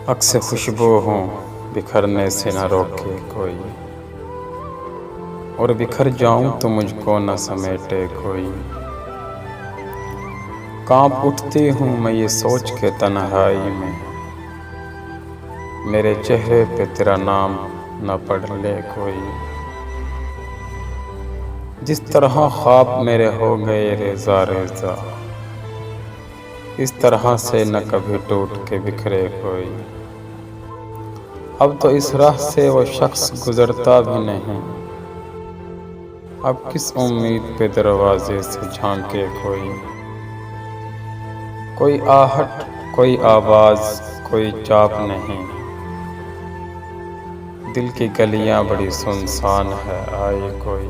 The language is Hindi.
अक्स खुशबू हूँ बिखरने से न रोके कोई, और बिखर जाऊं तो मुझको न समेटे कोई। कांप उठती हूँ मैं ये सोच के तन्हाई में, मेरे चेहरे पे तेरा नाम न पढ़ ले कोई। जिस तरह ख्वाब मेरे हो गए रेजा रेजा, इस तरह से न कभी टूट के बिखरे कोई। अब तो इस राह से वो शख्स गुजरता भी नहीं, अब किस उम्मीद पे दरवाजे से झांके कोई। कोई आहट, कोई आवाज, कोई चाप नहीं, दिल की गलियां बड़ी सुनसान है, आए कोई।